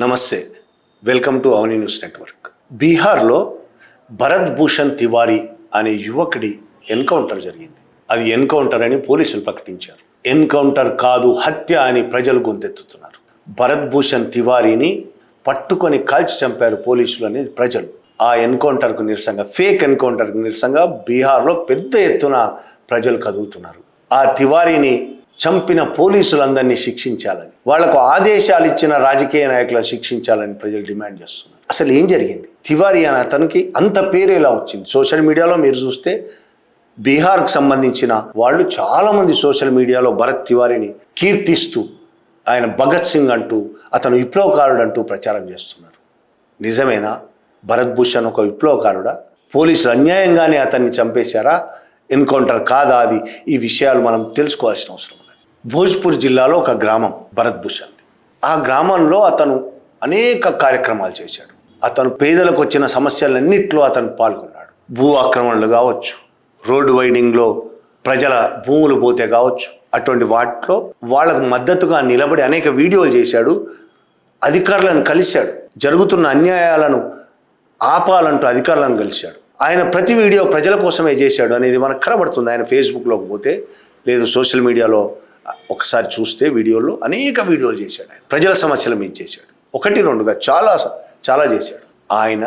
నమస్తే, welcome to Avani news network. బీహార్లో భరత్ భూషణ్ తివారీ అనే యువకుడి ఎన్కౌంటర్ జరిగింది. అది ఎన్కౌంటర్ అని పోలీసులు ప్రకటించారు. ఎన్కౌంటర్ కాదు, హత్య అని ప్రజలు గొంతెత్తుతున్నారు. భరత్ భూషణ్ తివారీని పట్టుకొని కాల్చి చంపారు పోలీసులు అనేది ప్రజలు. ఆ ఎన్కౌంటర్కు నిరసనగా, ఫేక్ ఎన్కౌంటర్కు నిరసనగా బీహార్లో పెద్ద ఎత్తున ప్రజలు కదులుతున్నారు. ఆ తివారీని చంపిన పోలీసులందరినీ శిక్షించాలని, వాళ్లకు ఆదేశాలు ఇచ్చిన రాజకీయ నాయకులను శిక్షించాలని ప్రజలు డిమాండ్ చేస్తున్నారు. అసలు ఏం జరిగింది? తివారీ అనే అతనికి అంత పేరు ఎలా వచ్చింది? సోషల్ మీడియాలో మీరు చూస్తే బీహార్కు సంబంధించిన వాళ్ళు చాలామంది సోషల్ మీడియాలో భరత్ తివారీని కీర్తిస్తూ, ఆయన భగత్ సింగ్ అంటూ, అతను విప్లవకారుడు అంటూ ప్రచారం చేస్తున్నారు. నిజమేనా? భరత్ భూషణ్ ఒక విప్లవకారుడా? పోలీసులు అన్యాయంగానే అతన్ని చంపేశారా? ఎన్కౌంటర్ కాదా? అది ఈ విషయాలు మనం తెలుసుకోవాల్సిన అవసరం ఉన్నది. భోజ్పూర్ జిల్లాలో ఒక గ్రామం భరత్ భూషణ్. ఆ గ్రామంలో అతను అనేక కార్యక్రమాలు చేశాడు. అతను పేదలకు వచ్చిన సమస్యలన్నింటిలో అతను పాల్గొన్నాడు. భూ ఆక్రమణలు కావచ్చు, రోడ్డు వైడింగ్లో ప్రజల భూములు పోతే కావచ్చు, అటువంటి వాటిలో వాళ్ళకు మద్దతుగా నిలబడి అనేక వీడియోలు చేశాడు. అధికారులను కలిశాడు. జరుగుతున్న అన్యాయాలను ఆపాలంటూ అధికారులను కలిశాడు. ఆయన ప్రతి వీడియో ప్రజల కోసమే చేశాడు అనేది మనకు కనబడుతుంది. ఆయన ఫేస్బుక్లోకి పోతే, లేదు సోషల్ మీడియాలో ఒకసారి చూస్తే వీడియోలో అనేక వీడియోలు చేశాడు. ఆయన ప్రజల సమస్యల మీద చేశాడు. ఒకటి రెండుగా చాలా చేశాడు. ఆయన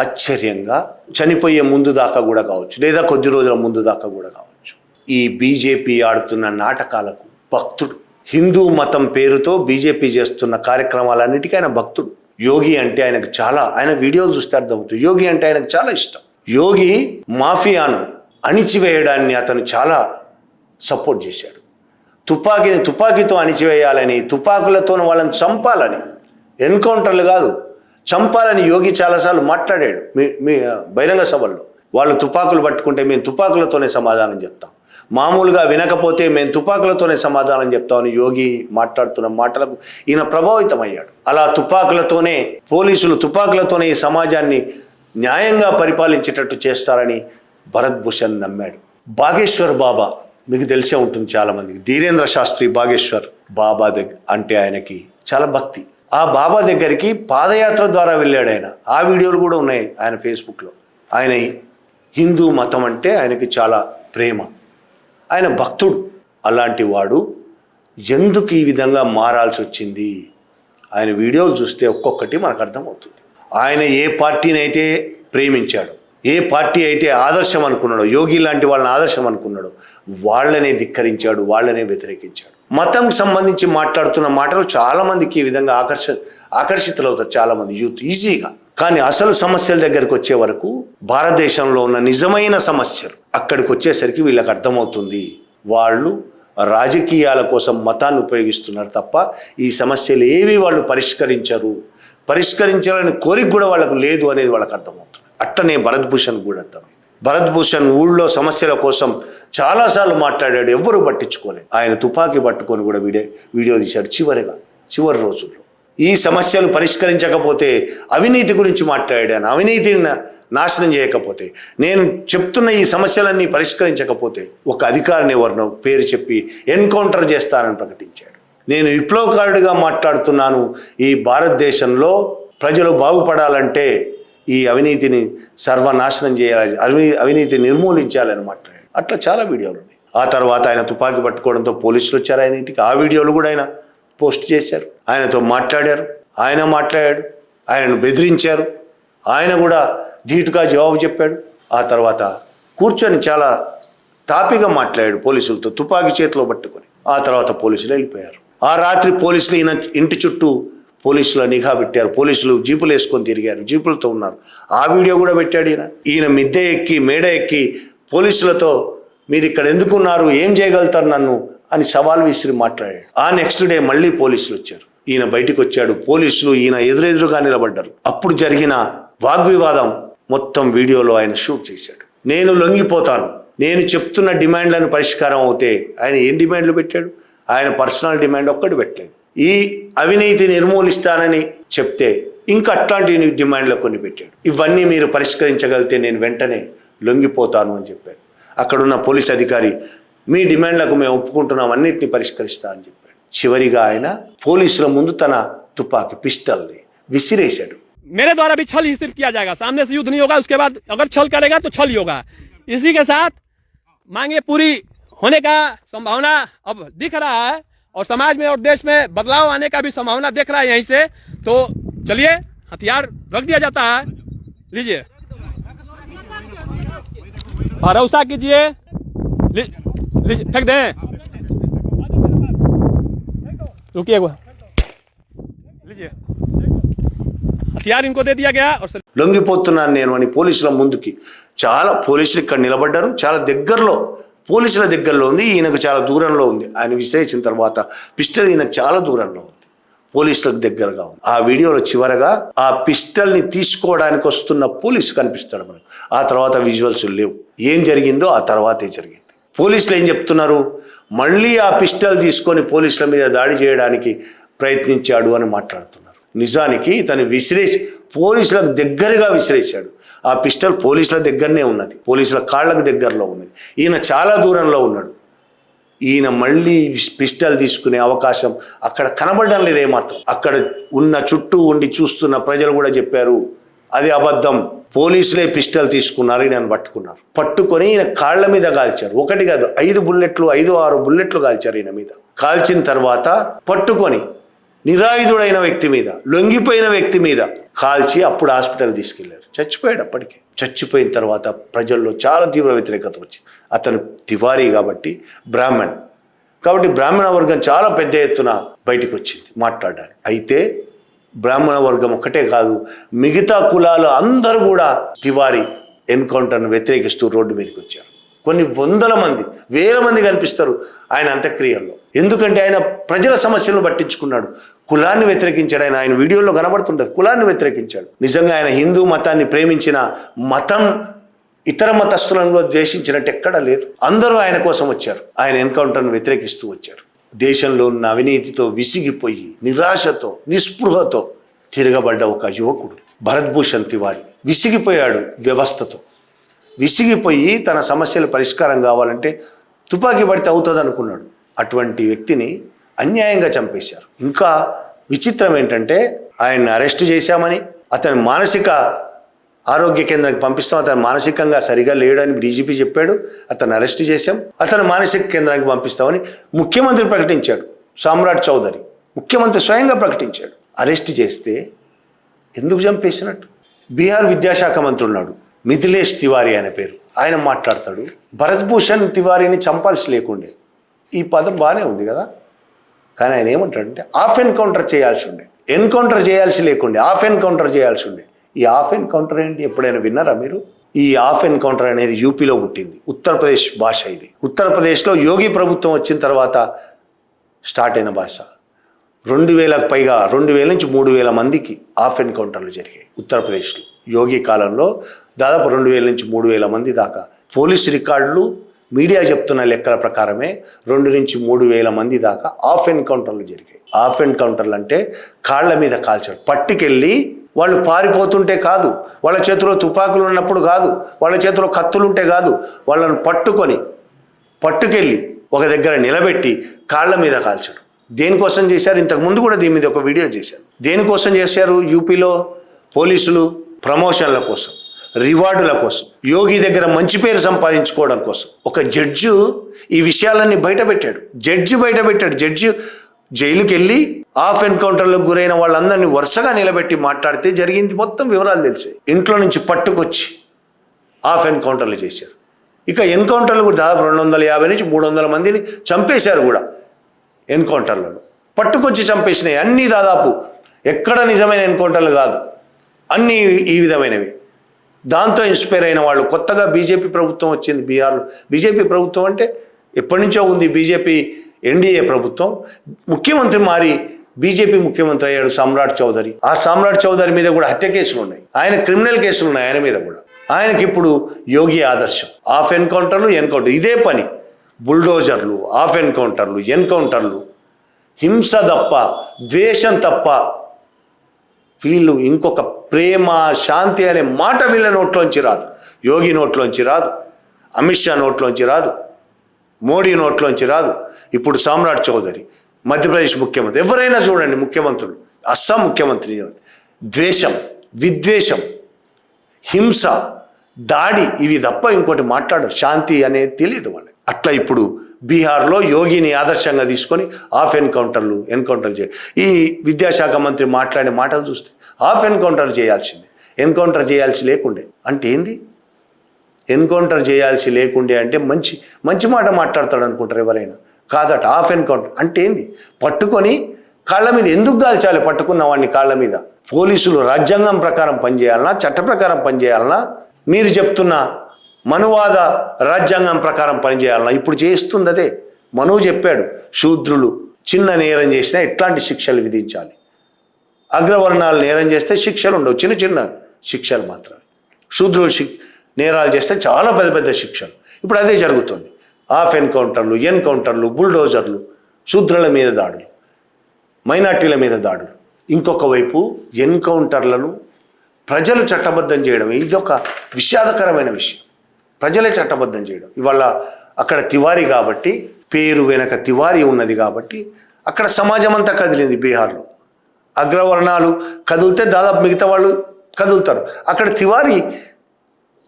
ఆశ్చర్యంగా చనిపోయే ముందు దాకా కూడా కావచ్చు, లేదా కొద్ది రోజుల ముందు దాకా కూడా కావచ్చు, ఈ బీజేపీ ఆడుతున్న నాటకాలకు భక్తుడు. హిందూ మతం పేరుతో బీజేపీ చేస్తున్న కార్యక్రమాలన్నిటికీ ఆయన భక్తుడు. యోగి అంటే ఆయనకు చాలా, ఆయన వీడియోలు చూస్తే అర్థమవుతుంది, యోగి అంటే ఆయనకు చాలా ఇష్టం. యోగి మాఫియాను అణిచివేయడాన్ని అతను చాలా సపోర్ట్ చేశాడు. తుపాకీతో అణిచివేయాలని, తుపాకులతో వాళ్ళని చంపాలని, ఎన్కౌంటర్లు కాదు చంపాలని యోగి చాలాసార్లు మాట్లాడాడు మీ బహిరంగ సభల్లో. వాళ్ళు తుపాకులు పట్టుకుంటే మేము తుపాకులతోనే సమాధానం చెప్తాం, మామూలుగా వినకపోతే మేము తుపాకులతోనే సమాధానం చెప్తామని యోగి మాట్లాడుతున్న మాటలకు ఈయన ప్రభావితం అయ్యాడు. అలా పోలీసులు తుపాకులతోనే ఈ సమాజాన్ని న్యాయంగా పరిపాలించేటట్టు చేస్తారని భరత్ భూషణ్ నమ్మాడు. బాగేశ్వర్ బాబా మీకు తెలిసే ఉంటుంది చాలామందికి. ధీరేంద్ర శాస్త్రి బాగేశ్వర్ బాబా అంటే ఆయనకి చాలా భక్తి. ఆ బాబా దగ్గరికి పాదయాత్ర ద్వారా వెళ్ళాడు ఆయన. ఆ వీడియోలు కూడా ఉన్నాయి ఆయన ఫేస్బుక్లో. ఆయన హిందూ మతం అంటే ఆయనకి చాలా ప్రేమ, ఆయన భక్తుడు. అలాంటి వాడు ఎందుకు ఈ విధంగా మారాల్సి వచ్చింది? ఆయన వీడియోలు చూస్తే ఒక్కొక్కటి మనకు అర్థమవుతుంది. ఆయన ఏ పార్టీని అయితే ప్రేమించాడో, ఏ పార్టీ అయితే ఆదర్శం అనుకున్నాడో, యోగి లాంటి వాళ్ళని ఆదర్శం అనుకున్నాడో, వాళ్ళనే ధిక్కరించాడు, వాళ్ళనే వ్యతిరేకించాడు. మతంకి సంబంధించి మాట్లాడుతున్న మాటలు చాలామందికి ఈ విధంగా ఆకర్షితులవుతారు చాలామంది యూత్ ఈజీగా. కానీ అసలు సమస్యల దగ్గరికి వచ్చే వరకు, భారతదేశంలో ఉన్న నిజమైన సమస్యలు అక్కడికి వచ్చేసరికి వీళ్ళకి అర్థమవుతుంది, వాళ్ళు రాజకీయాల కోసం మతాన్ని ఉపయోగిస్తున్నారు తప్ప ఈ సమస్యలు ఏవి వాళ్ళు పరిష్కరించాలని కోరిక కూడా వాళ్ళకు లేదు అనేది వాళ్ళకి అర్థమవుతుంది. అట్టనే భరత్ భూషణ్ కూడా అర్థమైంది. భరత్ భూషణ్ ఊళ్ళో సమస్యల కోసం చాలాసార్లు మాట్లాడాడు, ఎవ్వరూ పట్టించుకోలేదు. ఆయన తుపాకీ పట్టుకొని కూడా వీడియో తీశాడు. చివరి రోజుల్లో ఈ సమస్యలు పరిష్కరించకపోతే, అవినీతి గురించి మాట్లాడాను, అవినీతిని నాశనం చేయకపోతే, నేను చెప్తున్న ఈ సమస్యలన్నీ పరిష్కరించకపోతే ఒక అధికారిని ఎవరినో పేరు చెప్పి ఎన్కౌంటర్ చేస్తానని ప్రకటించాడు. నేను విప్లవకారుడిగా మాట్లాడుతున్నాను, ఈ భారతదేశంలో ప్రజలు బాగుపడాలంటే ఈ అవినీతిని సర్వనాశనం చేయాలి, అవినీతి నిర్మూలించాలని మాట్లాడాడు. అట్లా చాలా వీడియోలు ఉన్నాయి. ఆ తర్వాత ఆయన తుపాకీ పట్టుకోవడంతో పోలీసులు వచ్చారు ఆయన ఇంటికి. ఆ వీడియోలు కూడా ఆయన పోస్ట్ చేశారు. ఆయనతో మాట్లాడారు, ఆయన మాట్లాడాడు, ఆయనను బెదిరించారు, ఆయన కూడా ధీటుగా జవాబు చెప్పాడు. ఆ తర్వాత కూర్చొని చాలా తాపిగా మాట్లాడాడు పోలీసులతో, తుపాకీ చేతిలో పట్టుకొని. ఆ తర్వాత పోలీసులు వెళ్ళిపోయారు. ఆ రాత్రి పోలీసులు ఈయన ఇంటి చుట్టూ పోలీసుల నిఘా పెట్టారు. పోలీసులు జీపులు వేసుకొని తిరిగారు, జీపులతో ఉన్నారు. ఆ వీడియో కూడా పెట్టాడు ఈయన మిద్దె ఎక్కి, మేడ ఎక్కి పోలీసులతో, మీరు ఇక్కడ ఎందుకున్నారు, ఏం చేయగలుగుతారు నన్ను అని సవాల్ విసిరి మాట్లాడాడు. ఆ నెక్స్ట్ డే మళ్ళీ పోలీసులు వచ్చారు. ఈయన బయటికి వచ్చాడు, పోలీసులు ఈయన ఎదురెదురుగా నిలబడ్డారు. అప్పుడు జరిగిన వాగ్వివాదం మొత్తం వీడియోలో ఆయన షూట్ చేశాడు. నేను లొంగిపోతాను, నేను చెప్తున్న డిమాండ్లను పరిష్కారం అవుతే, ఆయన ఏం డిమాండ్లు పెట్టాడు? ఆయన పర్సనల్ డిమాండ్ ఒక్కటి పెట్టలేదు. ఈ అవినీతి నిర్మూలిస్తానని చెప్తే ఇంకా అట్లాంటి డిమాండ్లు కొన్ని పెట్టాడు. ఇవన్నీ మీరు పరిష్కరించగలిగితే నేను వెంటనే లొంగిపోతాను అని చెప్పాడు. అక్కడున్న పోలీస్ అధికారి, మీ డిమాండ్లకు మేము ఒప్పుకుంటున్నాం, అన్నింటినీ పరిష్కరిస్తా అని చెప్పాడు. చివరిగా ఆయన పోలీసుల ముందు తన తుపాకీ పిస్టల్ని విసిరేశాడు. मेरे द्वारा भी छल ही सिर्फ किया जाएगा, सामने से युद्ध नहीं होगा, उसके बाद अगर छल करेगा तो छल ही होगा। इसी के साथ मांगे पूरी होने का संभावना अब दिख रहा है और समाज में और देश में बदलाव आने का भी संभावना दिख रहा है यहीं से। तो चलिए हथियार रख दिया जाता है, लीजिए भरोसा कीजिए, फेंक दें, रुकिए लीजिए हथियार इनको दे दिया गया और లొంగిపోతున్నాను నేను అని పోలీసుల ముందుకి చాలా పోలీసులు ఇక్కడ నిలబడ్డారు. చాలా దగ్గరలో పోలీసుల దగ్గరలో ఉంది, ఈయనకు చాలా దూరంలో ఉంది. ఆయన విసిరేసిన తర్వాత పిస్టల్ ఈయనకు చాలా దూరంలో ఉంది, పోలీసులకు దగ్గరగా ఉంది. ఆ వీడియోలో చివరగా ఆ పిస్టల్ని తీసుకోవడానికి వస్తున్న పోలీసు కనిపిస్తాడు మనకు. ఆ తర్వాత విజువల్స్ లేవు. ఏం జరిగిందో ఆ తర్వాతే జరిగింది. పోలీసులు ఏం చెప్తున్నారు, మళ్ళీ ఆ పిస్టల్ తీసుకొని పోలీసుల మీద దాడి చేయడానికి ప్రయత్నించాడు అని మాట్లాడుతున్నారు. నిజానికి ఇతను విసిరేసి పోలీసులకు దగ్గరగా విసిరేశాడు. ఆ పిస్టల్ పోలీసుల దగ్గరనే ఉన్నది, పోలీసుల కాళ్ళకు దగ్గరలో ఉన్నది. ఈయన చాలా దూరంలో ఉన్నాడు. ఈయన మళ్ళీ పిస్టల్ తీసుకునే అవకాశం అక్కడ కనబడడం లేదు ఏమాత్రం. అక్కడ ఉన్న చుట్టూ ఉండి చూస్తున్న ప్రజలు కూడా చెప్పారు అది అబద్ధం, పోలీసులే పిస్టల్ తీసుకున్నారు, ఈయనను పట్టుకున్నారు. పట్టుకొని ఈయన కాళ్ళ మీద కాల్చారు. ఒకటి కాదు, 5 బుల్లెట్లు 5-6 బుల్లెట్లు కాల్చారు ఈయన మీద. కాల్చిన తర్వాత పట్టుకొని నిరాయుధుడైన వ్యక్తి మీద, లొంగిపోయిన వ్యక్తి మీద కాల్చి అప్పుడు హాస్పిటల్ తీసుకెళ్లారు. చచ్చిపోయాడు. అప్పటికే చచ్చిపోయిన తర్వాత ప్రజల్లో చాలా తీవ్ర వ్యతిరేకత వచ్చింది. అతను తివారీ కాబట్టి, బ్రాహ్మణ్ కాబట్టి బ్రాహ్మణ వర్గం చాలా పెద్ద ఎత్తున బయటికి వచ్చింది మాట్లాడడానికి. అయితే బ్రాహ్మణ వర్గం ఒక్కటే కాదు, మిగతా కులాలు అందరూ కూడా తివారీ ఎన్కౌంటర్ను వ్యతిరేకిస్తూ రోడ్డు మీదకి వచ్చారు. కొన్ని వందల మంది, వేల మంది కనిపిస్తారు ఆయన అంత్యక్రియల్లో. ఎందుకంటే ఆయన ప్రజల సమస్యలను పట్టించుకున్నాడు, కులాన్ని వ్యతిరేకించాడు. ఆయన వీడియోలో కనబడుతుంటుంది, కులాన్ని వ్యతిరేకించాడు. నిజంగా ఆయన హిందూ మతాన్ని ప్రేమించిన, మతం ఇతర మతస్థులను ద్వేషించినట్టు ఎక్కడా లేదు. అందరూ ఆయన కోసం వచ్చారు, ఆయన ఎన్కౌంటర్ను వ్యతిరేకిస్తూ వచ్చారు. దేశంలో ఉన్న అవినీతితో విసిగిపోయి, నిరాశతో, నిస్పృహతో తిరగబడ్డ ఒక యువకుడు భరత్ భూషణ్ తివారీ విసిగిపోయాడు. వ్యవస్థతో విసిగిపోయి తన సమస్యల పరిష్కారం కావాలంటే తుపాకీ పడితే అవుతుంది అనుకున్నాడు. అటువంటి వ్యక్తిని అన్యాయంగా చంపేశారు. ఇంకా విచిత్రం ఏంటంటే ఆయన్ని అరెస్టు చేశామని, అతని మానసిక ఆరోగ్య కేంద్రానికి పంపిస్తాం, అతను మానసికంగా సరిగా లేడని డీజీపీ చెప్పాడు. అతను అరెస్ట్ చేశాం, అతను మానసిక కేంద్రానికి పంపిస్తామని ముఖ్యమంత్రి ప్రకటించాడు. సామ్రాట్ చౌదరి ముఖ్యమంత్రి స్వయంగా ప్రకటించాడు. అరెస్ట్ చేస్తే ఎందుకు చంపేసినట్టు? బీహార్ విద్యాశాఖ మంత్రి ఉన్నాడు, మిథిలేష్ తివారీ అనే పేరు. ఆయన మాట్లాడతాడు, భరత్ భూషణ్ తివారీని చంపాల్సి లేకుండే. ఈ పదం బాగానే ఉంది కదా, కానీ ఆయన ఏమంటాడంటే ఆఫ్ ఎన్కౌంటర్ చేయాల్సి ఉండే, ఎన్కౌంటర్ చేయాల్సి లేకుండే, ఆఫ్ ఎన్కౌంటర్ చేయాల్సి ఉండే. ఈ ఆఫ్ ఎన్కౌంటర్ ఏంటి, ఎప్పుడైనా విన్నారా మీరు? ఈ ఆఫ్ ఎన్కౌంటర్ అనేది యూపీలో పుట్టింది, ఉత్తరప్రదేశ్ భాష ఇది. ఉత్తరప్రదేశ్లో యోగి ప్రభుత్వం వచ్చిన తర్వాత స్టార్ట్ అయిన భాష. 2000కు పైగా, 2000 నుంచి 3000 మందికి ఆఫ్ ఎన్కౌంటర్లు జరిగాయి ఉత్తరప్రదేశ్లో. యోగి కాలంలో దాదాపు 2000 నుంచి 3000 మంది దాకా. పోలీస్ రికార్డులు, మీడియా చెప్తున్న లెక్కల ప్రకారమే 2 నుంచి 3000 మంది దాకా ఆఫ్ ఎన్కౌంటర్లు జరిగాయి. ఆఫ్ ఎన్కౌంటర్లు అంటే కాళ్ల మీద కాల్చారు. పట్టుకెళ్ళి వాళ్ళు పారిపోతుంటే కాదు, వాళ్ళ చేతిలో తుపాకులు ఉన్నప్పుడు కాదు, వాళ్ళ చేతిలో కత్తులుంటే కాదు, వాళ్ళను పట్టుకెళ్ళి ఒక దగ్గర నిలబెట్టి కాళ్ల మీద కాల్చడం. దేనికోసం చేశారు? ఇంతకుముందు కూడా దీని మీద ఒక వీడియో చేశారు. దేనికోసం చేశారు? యూపీలో పోలీసులు ప్రమోషన్ల కోసం, రివార్డుల కోసం, యోగి దగ్గర మంచి పేరు సంపాదించుకోవడం కోసం. ఒక జడ్జి ఈ విషయాలన్నీ బయటపెట్టాడు. జడ్జి జైలుకి వెళ్ళి ఆఫ్ ఎన్కౌంటర్లకు గురైన వాళ్ళందరినీ వరుసగా నిలబెట్టి మాట్లాడితే జరిగింది మొత్తం వివరాలు తెలిసాయి. ఇంట్లో నుంచి పట్టుకొచ్చి ఆఫ్ ఎన్కౌంటర్లు చేశారు. ఇక ఎన్కౌంటర్లు కూడా దాదాపు 250 నుంచి 300 మందిని చంపేశారు కూడా. ఎన్కౌంటర్లను పట్టుకొచ్చి చంపేసినాయి అన్నీ. దాదాపు ఎక్కడ నిజమైన ఎన్కౌంటర్లు కాదు, అన్నీ ఈ విధమైనవి. దాంతో ఇన్స్పైర్ అయిన వాళ్ళు. కొత్తగా బీజేపీ ప్రభుత్వం వచ్చింది బీహార్లో. బీజేపీ ప్రభుత్వం అంటే ఎప్పటి నుంచో ఉంది, బీజేపీ ఎన్డీఏ ప్రభుత్వం. ముఖ్యమంత్రి మారి బీజేపీ ముఖ్యమంత్రి అయ్యాడు సామ్రాట్ చౌదరి. ఆ సామ్రాట్ చౌదరి మీద కూడా హత్య కేసులు ఉన్నాయి, ఆయన క్రిమినల్ కేసులు ఉన్నాయి ఆయన మీద కూడా. ఆయనకి ఇప్పుడు యోగి ఆదర్శం. ఆఫ్ ఎన్కౌంటర్లు, ఇదే పని. బుల్డోజర్లు, ఆఫ్ ఎన్కౌంటర్లు, హింస తప్ప, ద్వేషం తప్ప వీళ్ళు ఇంకొక ప్రేమ, శాంతి అనే మాట వీళ్ళ నోట్లోంచి రాదు. యోగి నోట్లోంచి రాదు, అమిత్ షా నోట్లోంచి రాదు, మోడీ నోట్లోంచి రాదు. ఇప్పుడు సామ్రాట్ చౌదరి మధ్యప్రదేశ్ ముఖ్యమంత్రి. ఎవరైనా చూడండి ముఖ్యమంత్రులు, అస్సాం ముఖ్యమంత్రి, ద్వేషం, విద్వేషం, హింస, దాడి, ఇవి తప్ప ఇంకోటి మాట్లాడరు. శాంతి అనేది తెలియదు వాళ్ళకి. అట్లా ఇప్పుడు బీహార్లో యోగిని ఆదర్శంగా తీసుకొని హాఫ్ ఎన్కౌంటర్లు ఈ విద్యాశాఖ మంత్రి మాట్లాడే మాటలు చూస్తే హాఫ్ ఎన్కౌంటర్ చేయాల్సిందే, ఎన్కౌంటర్ చేయాల్సి లేకుండే. అంటే ఏంది? ఎన్కౌంటర్ చేయాల్సి లేకుండే అంటే మంచి మాట మాట్లాడతాడు అనుకుంటారు ఎవరైనా. కాదట, హాఫ్ ఎన్కౌంటర్ అంటే ఏంది? పట్టుకొని కాళ్ళ మీద ఎందుకు కాల్చాలి? పట్టుకున్న వాడిని కాళ్ళ మీద. పోలీసులు రాజ్యాంగం ప్రకారం పనిచేయాలన్నా, చట్ట ప్రకారం పనిచేయాలన్నా, మీరు చెప్తున్న మనువాద రాజ్యాంగం ప్రకారం పనిచేయాలన్నా? ఇప్పుడు చేస్తుంది అదే. మనువు చెప్పాడు, శూద్రులు చిన్న నేరం చేసినా ఎట్లాంటి శిక్షలు విధించాలి, అగ్రవర్ణాలు నేరం చేస్తే శిక్షలు ఉండవు, చిన్న చిన్న శిక్షలు మాత్రమే. శూద్రులు నేరాలు చేస్తే చాలా పెద్ద పెద్ద శిక్షలు. ఇప్పుడు అదే జరుగుతుంది. హాఫ్ ఎన్కౌంటర్లు, బుల్డోజర్లు, శూద్రుల మీద దాడులు, మైనార్టీల మీద దాడులు. ఇంకొక వైపు ఎన్కౌంటర్లను ప్రజలు చట్టబద్ధం చేయడం, ఇది ఒక విషాదకరమైన విషయం. ప్రజలే చట్టబద్ధం చేయడం. ఇవాళ అక్కడ తివారీ కాబట్టి, పేరు వెనక తివారీ ఉన్నది కాబట్టి అక్కడ సమాజం అంతా కదిలింది. బీహార్లో అగ్రవర్ణాలు కదిలితే దాదాపు మిగతా వాళ్ళు కదులుతారు. అక్కడ తివారీ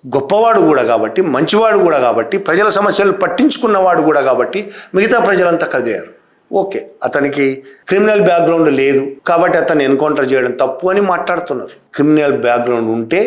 గొప్పవాడు కూడా కాబట్టి, మంచివాడు కూడా కాబట్టి, ప్రజల సమస్యలు పట్టించుకున్నవాడు కూడా కాబట్టి మిగతా ప్రజలంతా కదిలారు. ఓకే, అతనికి క్రిమినల్ బ్యాక్గ్రౌండ్ లేదు కాబట్టి అతన్ని ఎన్కౌంటర్ చేయడం తప్పు అని మాట్లాడుతున్నారు. క్రిమినల్ బ్యాక్గ్రౌండ్ ఉంటే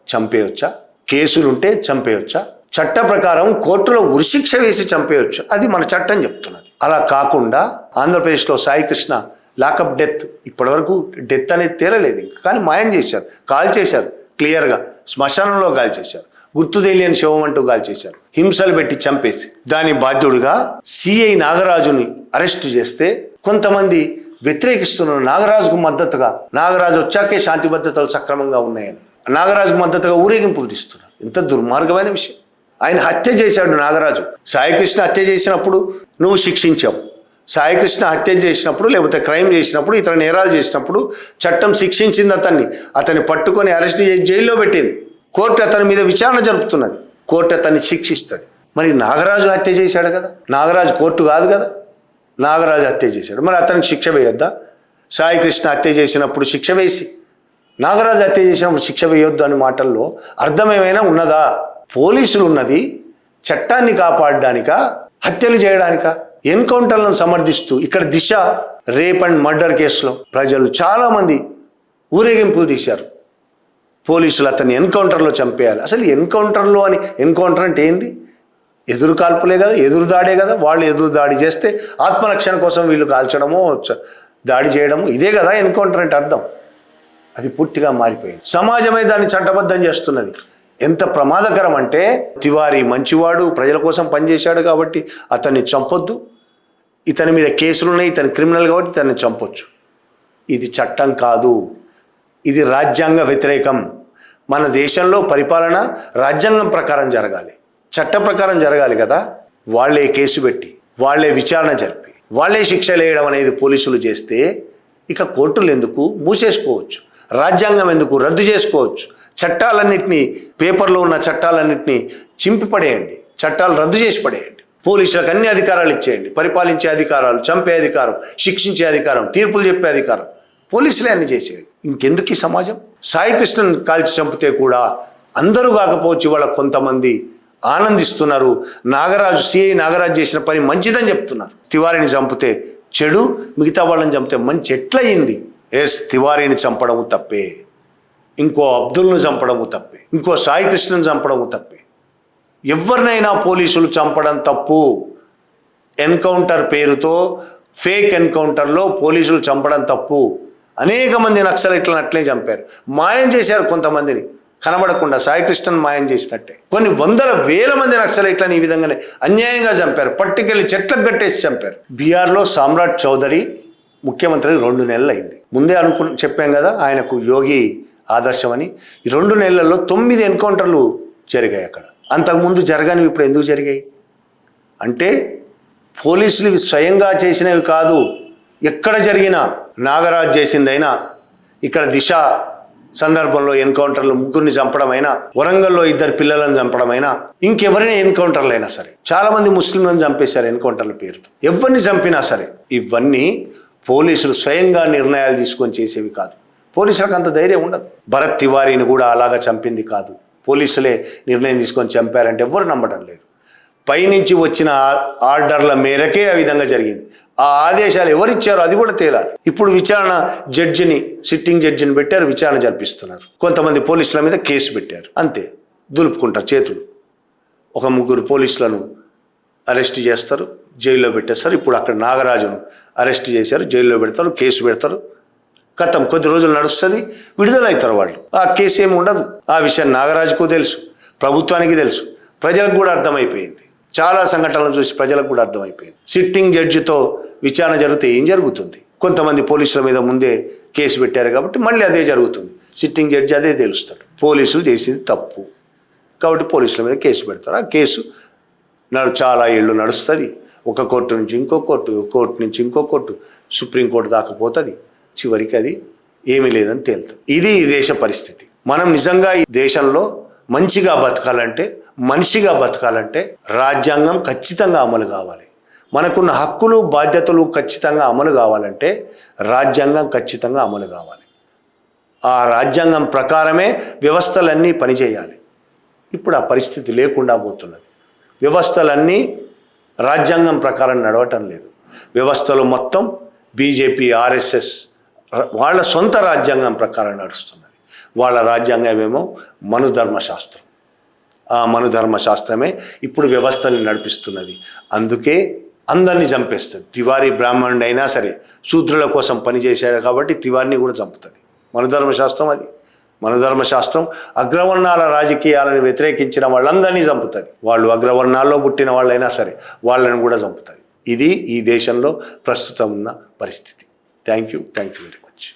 చంపేయొచ్చా? కేసులుంటే చంపేయొచ్చా? చట్ట ప్రకారం కోర్టులో ఉరిశిక్ష వేసి చంపేయొచ్చు. అది మన చట్టం చెప్తున్నది. అలా కాకుండా ఆంధ్రప్రదేశ్లో సాయి కృష్ణ లాకప్ డెత్, ఇప్పటివరకు డెత్ అనేది తేలలేదు. కానీ మాయం చేశారు, కాల్ చేశారు, క్లియర్గా శ్మశానంలో గాలి చేశారు, గుర్తు తెలియని శవం అంటూ గాలి చేశారు, హింసలు పెట్టి చంపేసి. దాని బాధ్యుడిగా సిఐ నాగరాజుని అరెస్టు చేస్తే కొంతమంది వ్యతిరేకిస్తున్నారు. నాగరాజుకు మద్దతుగా, నాగరాజు వచ్చాకే శాంతి భద్రతలు సక్రమంగా ఉన్నాయని నాగరాజుకు మద్దతుగా ఊరేగింపులు తీస్తున్నారు. ఎంత దుర్మార్గమైన విషయం. ఆయన హత్య చేశాడు నాగరాజు. సాయికృష్ణ హత్య చేసినప్పుడు నువ్వు శిక్షించావు. సాయికృష్ణ హత్య చేసినప్పుడు, లేకపోతే క్రైమ్ చేసినప్పుడు, ఇతర నేరాలు చేసినప్పుడు చట్టం శిక్షించింది అతన్ని పట్టుకొని అరెస్ట్ చేసి జైల్లో పెట్టింది. కోర్టు అతని మీద విచారణ జరుపుతున్నది. కోర్టు అతన్ని శిక్షిస్తుంది. మరి నాగరాజు హత్య చేశాడు కదా, నాగరాజు కోర్టు కాదు కదా, నాగరాజు హత్య చేశాడు. మరి అతనికి శిక్ష వేయొద్దా? సాయికృష్ణ హత్య చేసినప్పుడు శిక్ష వేసి, నాగరాజు హత్య చేసినప్పుడు శిక్ష వేయొద్దు అనే మాటల్లో అర్థం ఏమైనా ఉన్నదా? పోలీసులు ఉన్నది చట్టాన్ని కాపాడడానికా, హత్యలు చేయడానికా? ఎన్కౌంటర్లను సమర్థిస్తూ ఇక్కడ దిశ రేప్ అండ్ మర్డర్ కేసులో ప్రజలు చాలామంది ఊరేగింపులు తీశారు. పోలీసులు అతన్ని ఎన్కౌంటర్లో చంపేయాలి. అసలు ఎన్కౌంటర్ అంటే ఏంది? ఎదురు కాల్పులే కదా, ఎదురు దాడే కదా. వాళ్ళు ఎదురు దాడి చేస్తే ఆత్మరక్షణ కోసం వీళ్ళు కాల్చడమో దాడి చేయడము, ఇదే కదా ఎన్కౌంటర్ అంటే అర్థం. అది పూర్తిగా మారిపోయింది. సమాజమే దాన్ని చట్టబద్ధం చేస్తున్నది. ఎంత ప్రమాదకరం అంటే, తివారీ మంచివాడు, ప్రజల కోసం పనిచేశాడు కాబట్టి అతన్ని చంపొద్దు, ఇతని మీద కేసులున్నాయి, ఇతని క్రిమినల్ కాబట్టి ఇతన్ని చంపొచ్చు. ఇది చట్టం కాదు, ఇది రాజ్యాంగ వ్యతిరేకం. మన దేశంలో పరిపాలన రాజ్యాంగం ప్రకారం జరగాలి, చట్ట ప్రకారం జరగాలి కదా. వాళ్ళే కేసు పెట్టి, వాళ్ళే విచారణ జరిపి, వాళ్ళే శిక్ష వేయడం అనేది పోలీసులు చేస్తే ఇక కోర్టులు ఎందుకు? మూసేసుకోవచ్చు. రాజ్యాంగం ఎందుకు? రద్దు చేసుకోవచ్చు. చట్టాలన్నింటినీ, పేపర్లో ఉన్న చట్టాలన్నింటినీ చింపిపడేయండి, చట్టాలు రద్దు చేసి పడేయండి. పోలీసులకు అన్ని అధికారాలు ఇచ్చేయండి. పరిపాలించే అధికారాలు, చంపే అధికారం, శిక్షించే అధికారం, తీర్పులు చెప్పే అధికారం పోలీసులే అన్ని చేసేయండి. ఇంకెందుకు ఈ సమాజం? సాయికృష్ణను కాల్చి చంపితే కూడా అందరూ కాకపోవచ్చు, ఇవాళ కొంతమంది ఆనందిస్తున్నారు. సిఐ నాగరాజు చేసిన పని మంచిదని చెప్తున్నారు. తివారీని చంపితే చెడు, మిగతా వాళ్ళని చంపితే మంచి ఎట్లయింది? తివారీని చంపడము తప్పే, ఇంకో అబ్దుల్ను చంపడము తప్పే, ఇంకో సాయికృష్ణను చంపడము తప్పే. ఎవరినైనా పోలీసులు చంపడం తప్పు. ఎన్కౌంటర్ పేరుతో ఫేక్ ఎన్కౌంటర్లో పోలీసులు చంపడం తప్పు. అనేక మంది నక్సలైట్లను అట్లే చంపారు, మాయం చేశారు. కొంతమందిని కనబడకుండా సాయికృష్ణన్ మాయం చేసినట్టే కొన్ని వందల వేల మంది నక్సలైట్లను ఈ విధంగానే అన్యాయంగా చంపారు. పట్టుకెళ్ళి చెట్లకు కట్టేసి చంపారు. బీహార్లో సామ్రాట్ చౌదరి ముఖ్యమంత్రి 2 నెలలు అయింది. ముందే చెప్పాం కదా, ఆయనకు యోగి ఆదర్శం అని. ఈ 2 నెలల్లో 9 ఎన్కౌంటర్లు జరిగాయి అక్కడ. అంతకుముందు జరగనివి ఇప్పుడు ఎందుకు జరిగాయి అంటే, పోలీసులు ఇవి స్వయంగా చేసినవి కాదు. ఎక్కడ జరిగినా, నాగరాజ్ చేసిందైనా, ఇక్కడ దిశ సందర్భంలో ఎన్కౌంటర్లు 3 చంపడమైనా, వరంగల్లో 2 పిల్లలను చంపడమైనా, ఇంకెవరైనా ఎన్కౌంటర్లు అయినా సరే, చాలామంది ముస్లింలను చంపేశారు ఎన్కౌంటర్ల పేరుతో. ఎవరిని చంపినా సరే ఇవన్నీ పోలీసులు స్వయంగా నిర్ణయాలు తీసుకొని చేసేవి కాదు. పోలీసులకు అంత ధైర్యం ఉండదు. భరత్ తివారీని కూడా అలాగా చంపింది కాదు, పోలీసులే నిర్ణయం తీసుకొని చంపారంటే ఎవ్వరు నమ్మడం లేదు. పైనుంచి వచ్చిన ఆర్డర్ల మేరకే ఆ విధంగా జరిగింది. ఆ ఆదేశాలు ఎవరిచ్చారో అది కూడా తేలాలి. ఇప్పుడు విచారణ జడ్జిని, సిట్టింగ్ జడ్జిని పెట్టారు, విచారణ జరిపిస్తున్నారు. కొంతమంది పోలీసుల మీద కేసు పెట్టారు, అంతే దులుపుకుంటారు చేతులు. ఒక 3 పోలీసులను అరెస్ట్ చేస్తారు, జైల్లో పెట్టేస్తారు. ఇప్పుడు అక్కడ నాగరాజును అరెస్ట్ చేశారు, జైల్లో పెడతారు, కేసు పెడతారు. కథం కొద్ది రోజులు నడుస్తుంది, విడుదలవుతారు వాళ్ళు. ఆ కేసు ఏమి ఉండదు. ఆ విషయం నాగరాజుకు తెలుసు, ప్రభుత్వానికి తెలుసు, ప్రజలకు కూడా అర్థమైపోయింది. చాలా సంఘటనలను చూసి ప్రజలకు కూడా అర్థమైపోయింది. సిట్టింగ్ జడ్జితో విచారణ జరిగితే ఏం జరుగుతుంది? కొంతమంది పోలీసుల మీద ముందే కేసు పెట్టారు కాబట్టి మళ్ళీ అదే జరుగుతుంది. సిట్టింగ్ జడ్జి అదే తెలుస్తాడు, పోలీసులు చేసింది తప్పు కాబట్టి పోలీసుల మీద కేసు పెడతారు. ఆ కేసు చాలా ఏళ్ళు నడుస్తుంది. ఒక కోర్టు నుంచి ఇంకో కోర్టు, కోర్టు నుంచి ఇంకో కోర్టు, సుప్రీంకోర్టు దాకా పోతుంది. చివరికి అది ఏమీ లేదని తేలుతుంది. ఇది ఈ దేశ పరిస్థితి. మనం నిజంగా ఈ దేశంలో మంచిగా బతకాలంటే, మనిషిగా బతకాలంటే రాజ్యాంగం ఖచ్చితంగా అమలు కావాలి. మనకున్న హక్కులు బాధ్యతలు ఖచ్చితంగా అమలు కావాలంటే రాజ్యాంగం ఖచ్చితంగా అమలు కావాలి. ఆ రాజ్యాంగం ప్రకారమే వ్యవస్థలన్నీ పనిచేయాలి. ఇప్పుడు ఆ పరిస్థితి లేకుండా పోతున్నది. వ్యవస్థలన్నీ రాజ్యాంగం ప్రకారం నడవటం లేదు. వ్యవస్థలు మొత్తం బీజేపీ, ఆర్ఎస్ఎస్ వాళ్ళ సొంత రాజ్యాంగం ప్రకారం నడుస్తున్నది. వాళ్ళ రాజ్యాంగమేమో మనుధర్మశాస్త్రం. ఆ మనుధర్మశాస్త్రమే ఇప్పుడు వ్యవస్థని నడిపిస్తున్నది. అందుకే అందరినీ చంపేస్తుంది. తివారీ బ్రాహ్మణుడు అయినా సరే శూద్రుల కోసం పనిచేశాడు కాబట్టి తివారిని కూడా చంపుతుంది. మనుధర్మశాస్త్రం అది. మనుధర్మశాస్త్రం అగ్రవర్ణాల రాజకీయాలను వ్యతిరేకించిన వాళ్ళందరినీ చంపుతుంది. వాళ్ళు అగ్రవర్ణాల్లో పుట్టిన వాళ్ళైనా సరే వాళ్ళని కూడా చంపుతుంది. ఇది ఈ దేశంలో ప్రస్తుతం ఉన్న పరిస్థితి. Thank you very much.